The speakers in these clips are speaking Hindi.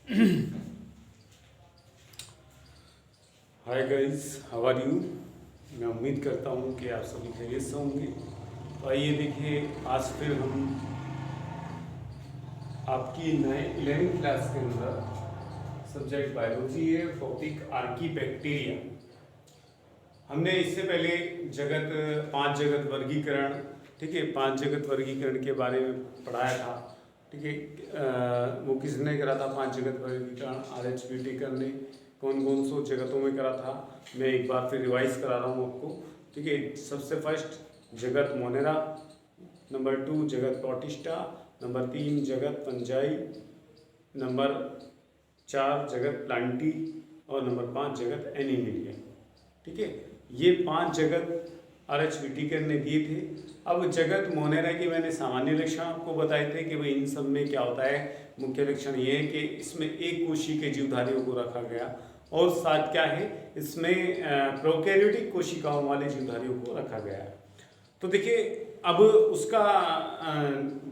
Hi guys, how are you. मैं उम्मीद करता हूँ कि आप सभी खैरियत से होंगे। तो आइए देखिए, आज फिर हम आपकी नए 11वीं क्लास के अंदर सब्जेक्ट बायोलॉजी है, टॉपिक आर्की बैक्टीरिया। हमने इससे पहले पांच जगत वर्गीकरण, ठीक है, 5 जगत वर्गीकरण के बारे में पढ़ाया था। ठीक है, वो किसने करा था 5 जगत वर्गीकरण? RH व्हिटेकर ने। कौन कौन सो जगतों में करा था, मैं एक बार फिर रिवाइज करा रहा हूँ आपको। ठीक है, सबसे फर्स्ट जगत मोनेरा, नंबर 2 जगत प्रोटिस्टा, नंबर 3 जगत फंजाई, नंबर 4 जगत प्लांटी और नंबर 5 जगत एनिमेलिया। ठीक है, ये 5 जगत RH व्हिटेकर ने दिए थे। अब जगत मोनेरा के मैंने सामान्य लक्षण आपको बताए थे कि भाई इन सब में क्या होता है। मुख्य लक्षण ये है कि इसमें एक कोशी के जीवधारियों को रखा गया और साथ क्या है, इसमें प्रोकैरियोटिक कोशिकाओं वाले जीवधारियों को रखा गया। तो देखिए, अब उसका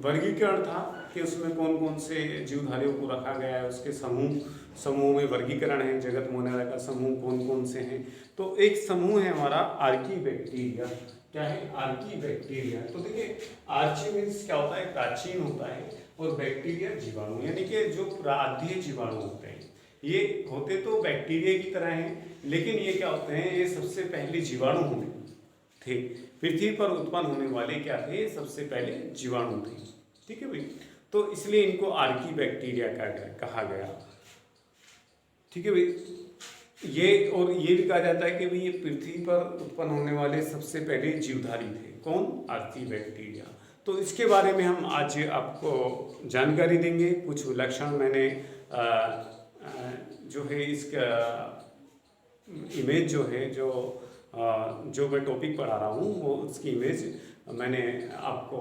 वर्गीकरण था कि उसमें कौन कौन से जीवधारियों को रखा गया है, उसके समूह में वर्गीकरण है। जगत मोनेरा का समूह कौन कौन से हैं? तो एक समूह है हमारा आर्की बैक्टीरिया। क्या है? Archie bacteria. तो देखिए, आर्ची मीन्स क्या होता है? प्राचीन होता है, और बैक्टीरिया जीवाणु, यानी कि जो प्रादीय जीवाणु होते हैं। ये होते तो बैक्टीरिया की तरह हैं, लेकिन ये क्या होते हैं, ये सबसे पहले जीवाणु होते थे। पृथ्वी पर उत्पन्न होने वाले क्या थे? सबसे पहले जीवाणु थे। ठीक है भाई, तो इसलिए इनको आर्की बैक्टीरिया कहा गया। ठीक है भाई, ये भी कहा जाता है कि भाई ये पृथ्वी पर उत्पन्न होने वाले सबसे पहले जीवधारी थे। कौन? Archie bacteria. तो इसके बारे में हम आज आपको जानकारी देंगे। कुछ लक्षण मैंने जो है इसका इमेज जो है, जो मैं टॉपिक पढ़ा रहा हूँ वो उसकी इमेज मैंने आपको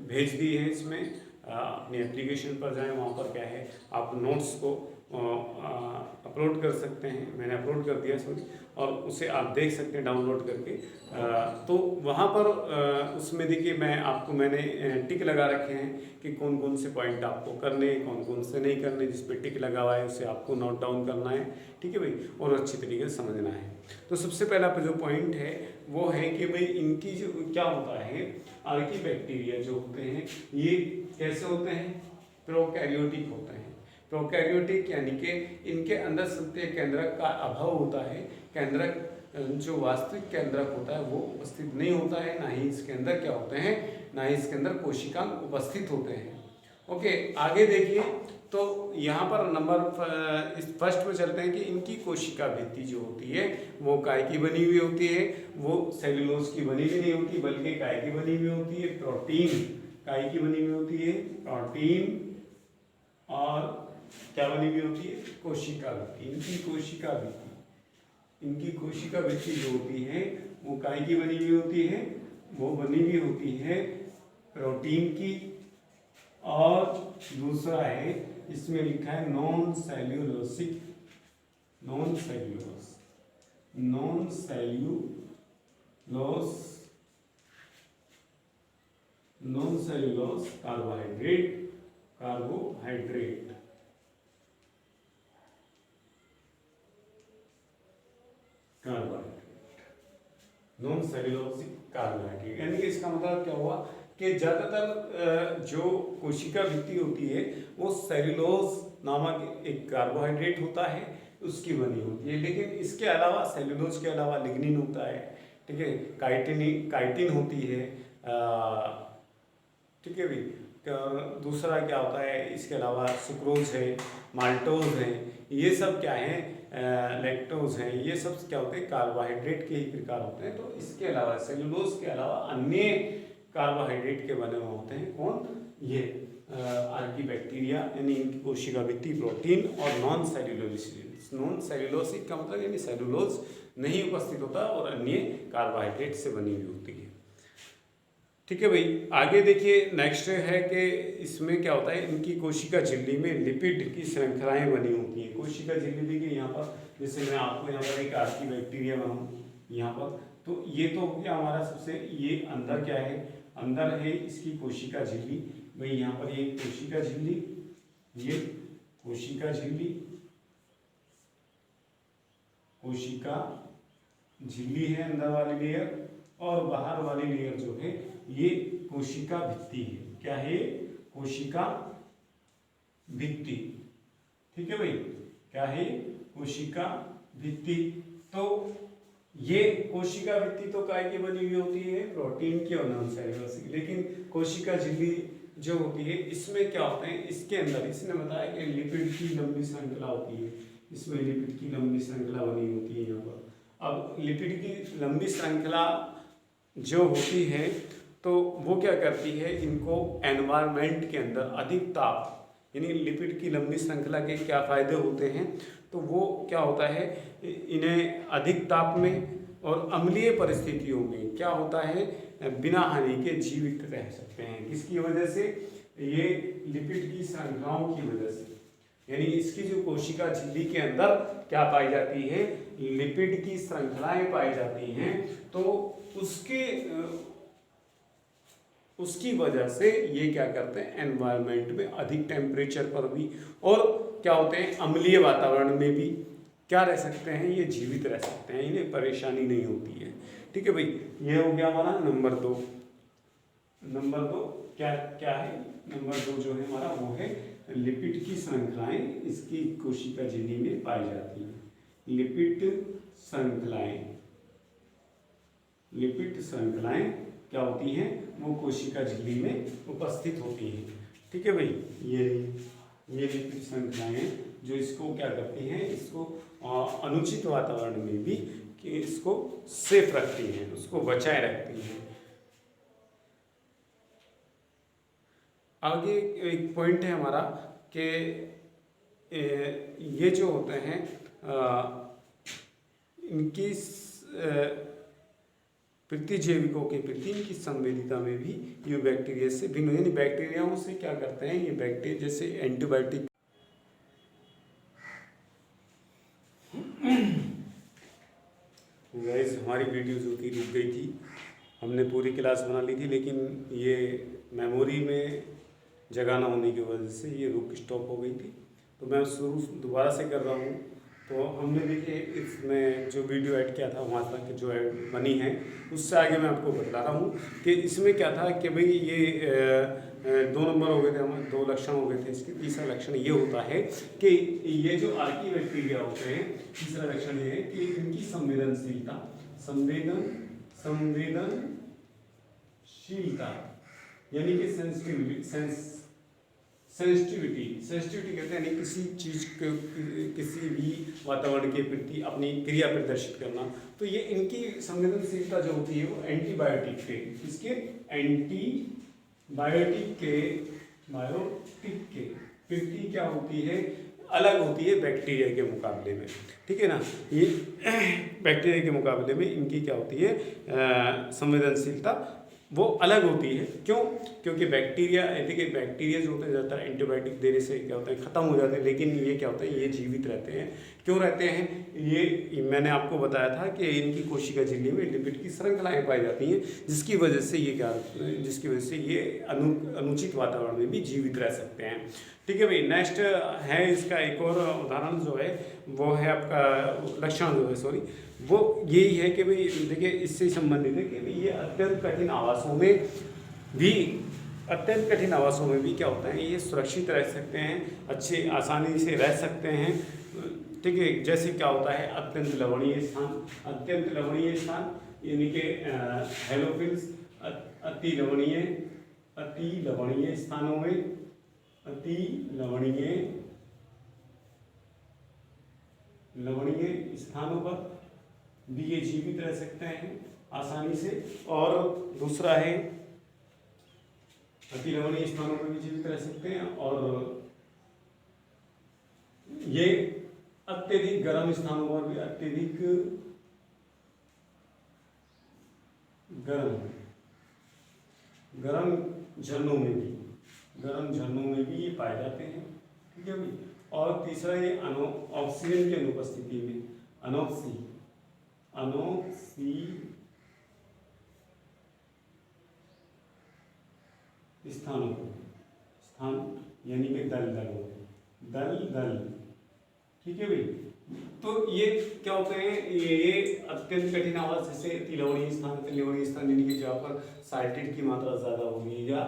भेज दी है। इसमें अपनी एप्लीकेशन पर जाएं, वहाँ पर क्या है, आप नोट्स को अपलोड कर सकते हैं। मैंने अपलोड कर दिया सॉरी, और उसे आप देख सकते हैं डाउनलोड करके। तो वहाँ पर उसमें देखिए, मैंने टिक लगा रखे हैं कि कौन कौन से पॉइंट आपको करने, कौन कौन से नहीं करने। जिस पे टिक लगा हुआ है उसे आपको नोट डाउन करना है। ठीक है भाई, और अच्छी तरीके से समझना है। तो सबसे पहला जो पॉइंट है वो है कि भाई इनकी जो क्या होता है, आर्की बैक्टीरिया जो होते हैं ये कैसे होते हैं? प्रोकैरियोटिक होते हैं। प्रोकैरियोटिक यानी कि इनके अंदर संततीय केंद्रक का अभाव होता है। केंद्रक जो वास्तविक केंद्रक होता है वो उपस्थित नहीं होता है, ना ही इसके अंदर क्या होते हैं, ना ही इसके अंदर कोशिकांग उपस्थित होते हैं। ओके, आगे देखिए, तो यहाँ पर इस फर्स्ट पे चलते हैं कि इनकी कोशिका भित्ति जो होती है वो काय की बनी हुई होती है। वो सेल्यूलोज की बनी हुई नहीं होती, बल्कि काय की बनी हुई होती है, प्रोटीन काय की बनी हुई होती है, प्रोटीन। और क्या बनी हुई होती है? कोशिका भित्ति। इनकी कोशिका भित्ति जो होती है वो काय की बनी हुई होती है? वो बनी हुई होती है प्रोटीन की। और दूसरा है, इसमें लिखा है non cellulose carbohydrate. Non cellulosic carbohydrate, यानी कि इसका मतलब क्या हुआ कि ज़्यादातर जो कोशिका भित्ति होती है वो सेल्यूलोज नामक एक कार्बोहाइड्रेट होता है, उसकी बनी होती है। लेकिन इसके अलावा, सेल्यूलोज के अलावा लिग्निन होता है। ठीक है, काइटिन होती है। ठीक है भाई, दूसरा क्या होता है, इसके अलावा सुक्रोज है, माल्टोज है, ये सब क्या है, लैक्टोज है। ये सब क्या होते हैं? कार्बोहाइड्रेट के ही प्रकार होते हैं। तो इसके अलावा, सेल्यूलोज के अलावा अन्य कार्बोहाइड्रेट के बने हुए होते हैं। कौन? ये आर्की बैक्टीरिया, यानी इनकी कोशिका भित्ति प्रोटीन और नॉन सेल्यूलोसिक का मतलब यानी सेल्यूलोज नहीं उपस्थित होता और अन्य कार्बोहाइड्रेट से बनी हुई होती है। ठीक है भाई, आगे देखिए, नेक्स्ट है कि इसमें क्या होता है, इनकी कोशिका झिल्ली में लिपिड की श्रृंखलाएं बनी होती हैं। कोशिका झिल्ली देखिए यहाँ पर, जैसे मैं आपको यहाँ पर एक आर्की बैक्टीरिया बनाऊँ यहाँ पर, तो ये तो क्या हमारा सबसे, ये अंदर क्या है, अंदर है इसकी कोशिका झिल्ली। भाई यहाँ पर ये कोशिका झिल्ली, ये कोशिका झिल्ली, कोशिका झिल्ली है अंदर वाली लेयर, और बाहर वाली लेयर जो है ये कोशिका भित्ति है। क्या है? कोशिका भित्ति। ठीक है भाई, क्या है? कोशिका भित्ति। तो ये कोशिका भित्ति तो काय की बनी हुई होती है? प्रोटीन की और नॉन सेलुलर की। लेकिन कोशिका झिल्ली जो होती है इसमें क्या होते हैं? इसके अंदर इसने बताया कि लिपिड की लंबी श्रृंखला होती है, इसमें लिपिड की लंबी श्रृंखला बनी होती है यहाँ पर। अब लिपिड की लंबी श्रृंखला जो होती है तो वो क्या करती है? इनको एनवायरनमेंट के अंदर अधिक ताप, यानी लिपिड की लंबी श्रृंखला के क्या फायदे होते हैं? तो वो क्या होता है, इन्हें अधिक ताप में और अम्लीय परिस्थितियों में क्या होता है, बिना हानि के जीवित रह सकते हैं। किसकी वजह से? ये लिपिड की श्रृंखलाओं की वजह से। यानी इसकी जो कोशिका झिल्ली के अंदर क्या पाई जाती है? लिपिड की श्रृंखलाएं पाई जाती हैं। तो उसकी वजह से ये क्या करते हैं? एनवायरनमेंट में अधिक टेम्परेचर पर भी और क्या होते हैं, अम्लीय वातावरण में भी क्या रह सकते हैं? ये जीवित रह सकते हैं, इन्हें परेशानी नहीं होती है। ठीक है भाई, ये हो गया हमारा नंबर 2। नंबर 2 क्या क्या है? नंबर 2 जो है हमारा वो है लिपिड की श्रृंखलाएं इसकी कोशिका झिल्ली में पाई जाती हैं। लिपिड श्रृंखलाएं क्या होती हैं? वो कोशिका झिल्ली में उपस्थित होती हैं। ठीक है भाई, ये लिपिड श्रृंखलाएं जो इसको क्या करती हैं? इसको अनुचित वातावरण में भी कि इसको सेफ रखती हैं, उसको बचाए रखती हैं। आगे एक पॉइंट है हमारा कि ये जो होते हैं इनकी प्रतिजैविकों के प्रति इनकी संवेदिता में भी ये बैक्टीरिया से भिन्न, यानी बैक्टीरियाओं से क्या करते हैं? ये बैक्टीरिया जैसे एंटीबायोटिक। गाइस, हमारी वीडियो जो थी रुक गई थी, हमने पूरी क्लास बना ली थी, लेकिन ये मेमोरी में जगह ना होने की वजह से ये रुक स्टॉप हो गई थी। तो मैं शुरू दोबारा से कर रहा हूँ। तो हमने देखिए इसमें जो वीडियो ऐड किया था वहाँ तक जो ऐड बनी है उससे आगे मैं आपको बता रहा हूँ कि इसमें क्या था कि भाई ये 2 नंबर हो गए थे, हमारे 2 लक्षण हो गए थे। इसके तीसरा लक्षण ये होता है कि ये जो आर्की बैक्टीरिया होते हैं, तीसरा लक्षण ये है कि इनकी संवेदनशीलता यानी कि सेंसिटिविटी कहते हैं किसी चीज के, किसी भी वातावरण के प्रति अपनी क्रिया प्रदर्शित करना। तो ये इनकी संवेदनशीलता जो होती है वो एंटीबायोटिक के प्रति क्या होती है? अलग होती है बैक्टीरिया के मुकाबले में। ठीक है ना, ये बैक्टीरिया के मुकाबले में इनकी क्या होती है? संवेदनशीलता वो अलग होती है। क्यों? क्योंकि बैक्टीरिया जो होते हैं ज़्यादातर एंटीबायोटिक देने से क्या होता है? ख़त्म हो जाते हैं, लेकिन ये क्या होता है? ये जीवित रहते हैं। क्यों रहते हैं? ये मैंने आपको बताया था कि इनकी कोशिका झिल्ली में लिपिड की श्रृंखलाएं पाई जाती हैं, जिसकी वजह से ये अनुचित वातावरण में भी जीवित रह सकते हैं। ठीक है भाई, नेक्स्ट है इसका एक और उदाहरण जो है वो है आपका लक्षण जो है वो यही है कि भाई देखिए इससे संबंधित है कि भाई ये अत्यंत कठिन आवासों में भी क्या होता है? ये सुरक्षित रह सकते हैं, अच्छे आसानी से रह सकते हैं। ठीक है, जैसे क्या होता है? अत्यंत लवणीय स्थान यानी कि हेलोफिल्स अति लवणीय स्थानों में लवणीय स्थानों पर भी ये जीवित रह सकते हैं आसानी से। और दूसरा है अति लवणीय स्थानों पर भी जीवित रह सकते हैं, और ये अत्यधिक गर्म स्थानों पर भी गर्म झरनों में भी ये पाए जाते हैं। ठीक है भाई, और तीसरा ये ऑक्सीजन की अनुपस्थिति में अनोक्सी स्थान यानी कि दल। ठीक है भाई, तो ये क्या होते हैं, ये अत्यंत कठिन आवाज जैसे तिलवणी स्थान, तिलवणी स्थान यानी कि जहाँ पर साल्टेट की मात्रा ज़्यादा होगी या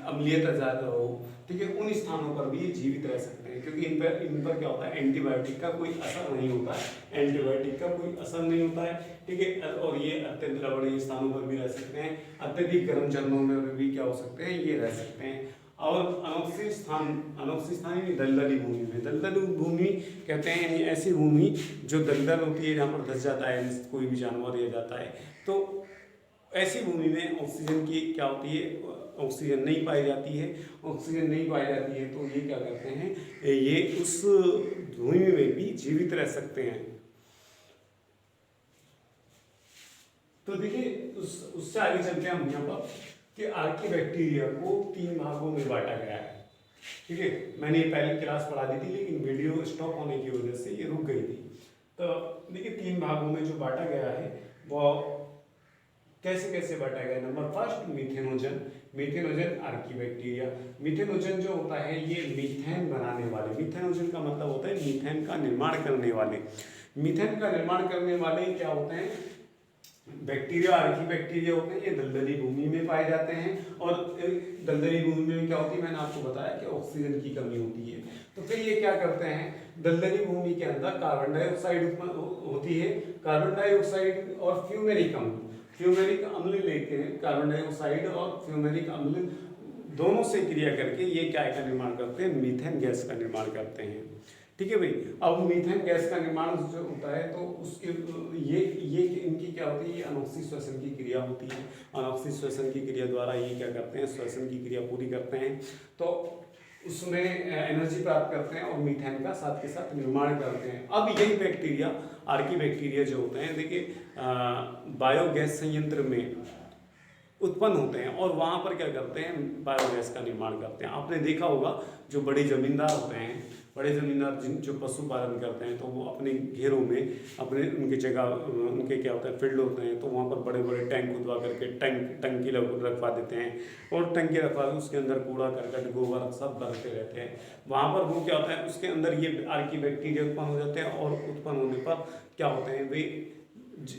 अम्लीयता ज़्यादा हो, ठीक है, उन स्थानों पर भी ये जीवित रह सकते हैं, क्योंकि इन पर क्या होता है, एंटीबायोटिक का कोई असर नहीं होता है, एंटीबायोटिक का कोई असर नहीं होता है, ठीक है। और ये अत्यंत लवणीय स्थानों पर भी रह सकते हैं, अत्यधिक गर्म झरनों में भी क्या हो सकते हैं, ये रह सकते हैं। और अनोक्सी स्थान यानी दलदली भूमि में, दलदली भूमि कहते हैं यानी ऐसी भूमि जो दलदल होती है, जहाँ पर धंस जाता है कोई भी जानवर या जाता है, तो ऐसी भूमि में ऑक्सीजन की क्या होती है, ऑक्सीजन नहीं पाई जाती है, ऑक्सीजन नहीं पाई जाती है, तो ये क्या करते हैं, ये उस भूमि में भी जीवित रह सकते हैं। तो देखिए उससे आगे चलते हैं हम यहाँ पर कि आर्कीबैक्टीरिया को 3 भागों में बांटा गया है, ठीक है। मैंने पहले क्लास पढ़ा दी थी, लेकिन वीडियो स्टॉप होने की वजह से ये रुक गई थी। तो देखिए 3 भागों में जो बांटा गया है वो कैसे कैसे बांटा गया। Number first methanogen, methanogen archaebacteria. Methanogen जो होता है ये मीथेन बनाने वाले, मीथेनोजन का मतलब होता है मीथेन का निर्माण करने वाले। मीथेन का निर्माण करने वाले क्या होते हैं, बैक्टीरिया, आर्कीबैक्टीरिया होते हैं, ये दलदली भूमि में पाए जाते हैं। और दलदली भूमि में क्या होती है, मैंने आपको बताया कि ऑक्सीजन की कमी होती है, तो फिर ये क्या करते हैं, दलदली भूमि के अंदर कार्बन डाइऑक्साइड उत्पन्न होती है, कार्बन डाइऑक्साइड और फ्यूमेरिक अम्ल, फ्यूमेरिक अम्ल लेके कार्बन डाइऑक्साइड और फ्यूमेरिक अम्ल दोनों से क्रिया करके ये क्या का निर्माण करते हैं, मीथेन गैस का निर्माण करते हैं, ठीक है भाई। अब मीथेन गैस का निर्माण जो होता है तो उसके ये इनकी क्या होती है, ये अनोक्सी श्वसन की क्रिया होती है, अनोक्सी श्वसन की क्रिया द्वारा ये क्या करते हैं, श्वसन की क्रिया पूरी करते हैं, तो उसमें एनर्जी प्राप्त करते हैं और मीथेन का साथ के साथ निर्माण करते हैं। अब यही बैक्टीरिया, आर्कीबैक्टीरिया जो होते हैं, देखिए बायोगैस संयंत्र में उत्पन्न होते हैं और वहाँ पर क्या करते हैं, बायोगैस का निर्माण करते हैं। आपने देखा होगा जो बड़े जमींदार होते हैं, बड़े जमींदार जो पशुपालन करते हैं, तो वो अपने घेरों में अपने उनके जगह उनके क्या होता है, फील्ड होते हैं, तो वहाँ पर बड़े बड़े टैंक खुदवा करके टंकी रखवा देते हैं और टंकी रखवा के उसके अंदर कूड़ा करकट गोबर सब भरते रहते हैं। वहाँ पर वो क्या होता है, उसके अंदर ये आर्कीबैक्टीरिया उत्पन्न हो जाते हैं और उत्पन्न होने पर क्या होते हैं, वे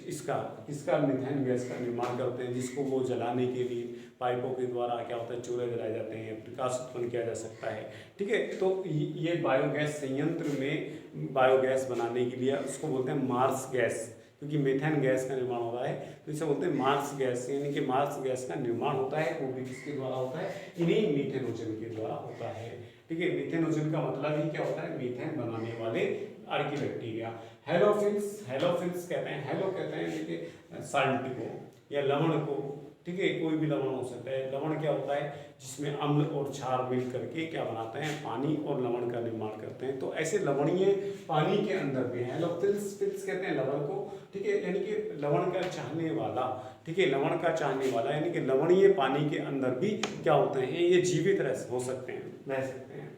इसका मीथेन गैस का निर्माण करते हैं, जिसको वो जलाने के लिए पाइपों के द्वारा क्या होता है, चूल्हे जलाए जाते हैं, प्रकाश उत्पन्न किया जा सकता है, ठीक है। तो ये बायोगैस संयंत्र में बायोगैस बनाने के लिए उसको बोलते हैं मार्स गैस, क्योंकि मीथेन गैस का निर्माण हो रहा है तो इसे बोलते हैं मार्स गैस, यानी कि मार्स गैस का निर्माण होता है, वो भी किसके द्वारा होता है, इन्हीं मीथेनोजन के द्वारा होता है, ठीक है। मीथेनोजन का मतलब ही क्या होता है, मीथेन बनाने वाले आर्कीबैक्टीरिया। हेलोफिल्स कहते हैं, हेलो कहते हैं देखिए साल्ट को या लवण को, ठीक है, कोई भी लवण हो सकता है। लवण क्या होता है, जिसमें अम्ल और क्षार मिल करके क्या बनाते हैं, पानी और लवण का निर्माण करते हैं। तो ऐसे लवणीय पानी के अंदर भी हेलोफिल्स कहते हैं लवण को, ठीक है, यानी कि लवण का चाहने वाला, ठीक है, लवण का चाहने वाला, यानी कि लवणीय पानी के अंदर भी क्या होते हैं, ये जीवित हो सकते हैं, रह सकते हैं,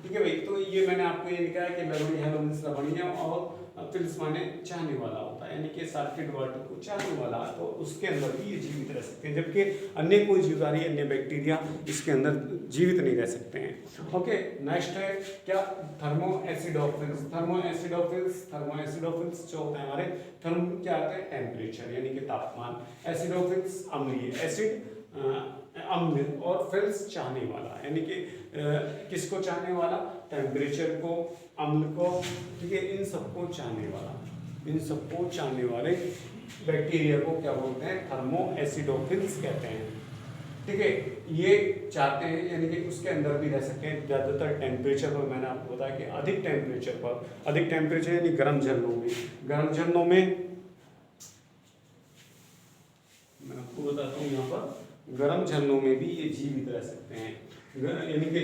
ठीक है भाई। तो ये मैंने आपको ये लिखा है कि लवणीय हेलोफिल्स लवणीय और फिल्स माने चाहने वाला होता है, यानी कि साल्टेड वाटर को चाहने वाला, तो उसके अंदर भी ये जीवित रह सकते हैं, जबकि अन्य कोई जीवधारी, अन्य बैक्टीरिया इसके अंदर जीवित नहीं रह सकते हैं। ओके, नेक्स्ट है क्या, थर्मोएसिडोफिल्स। थर्मोएसिडोफिल्स जो होता है हमारे, थर्म क्या आता है, टेम्परेचर यानी कि तापमान, एसिडोफिल्स अम्लीय, एसिड अम्ल, और फिल्स चाहने वाला, यानी कि किसको चाहने वाला, टेम्परेचर को, अम्ल को, ठीक है, इन सबको चाहने वाला, इन सबको चाहने वाले बैक्टीरिया को क्या बोलते हैं, थर्मोएसिडोफिल्स कहते हैं, ठीक है। ये चाहते हैं यानी कि उसके अंदर भी रह सकते हैं, ज़्यादातर टेम्परेचर पर, मैंने आपको बताया कि अधिक टेम्परेचर यानी गर्म झरनों में मैं आपको बताता हूँ, यहाँ पर गर्म झरनों में भी ये जीवित रह सकते हैं, यानी कि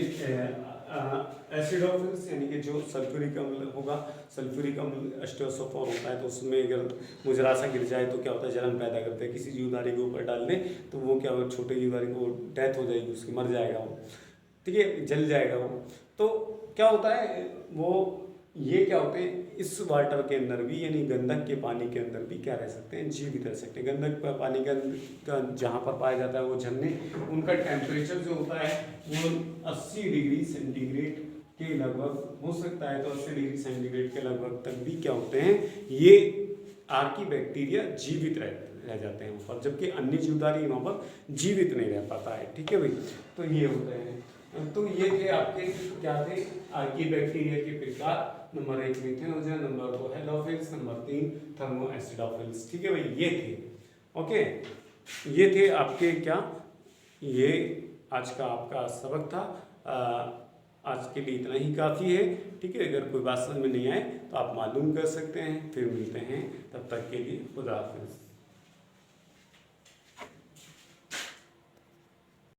एसिडोफिल्स यानी कि जो सल्फ्यूरिक अम्ल होगा, सल्फ्यूरिक अम्ल H2SO4 होता है, तो उसमें अगर मुजरासा गिर जाए तो क्या होता है, जलन पैदा करते हैं, किसी जीवधारी के ऊपर डाल दें तो वो क्या होगा, छोटे जीवधारी को डेथ हो जाएगी, उसकी मर जाएगा वो, ठीक है, जल जाएगा वो। तो क्या होता है, वो ये क्या होते हैं, इस वाटर के अंदर भी यानी गंधक के पानी के अंदर भी क्या रह सकते हैं, जीवित रह सकते हैं। गंधक पानी का जहाँ पर पाया जाता है वो झरने, उनका टेम्परेचर जो होता है वो 80 डिग्री सेंटीग्रेड के लगभग हो सकता है तो 80 डिग्री सेंटीग्रेड के लगभग तक भी क्या होते हैं, ये आर्की बैक्टीरिया जीवित रह जाते हैं वहाँ पर, जबकि अन्य जीवधारी वहाँ पर जीवित नहीं रह पाता है। ठीक है भाई, तो ये होते हैं। तो ये थे आपके क्या थे, आर्की बैक्टीरिया के प्रकार। Number 1 methanogen, number 2 halophiles, number 3 thermoacidophiles. ठीक है भाई, ये थे। ओके, ये थे आपके क्या, ये आज का आपका सबक था। आज के लिए इतना ही काफ़ी है। ठीक है, अगर कोई बात समझ में नहीं आए तो आप मालूम कर सकते हैं। फिर मिलते हैं, तब तक के लिए खुदा हाफिज़।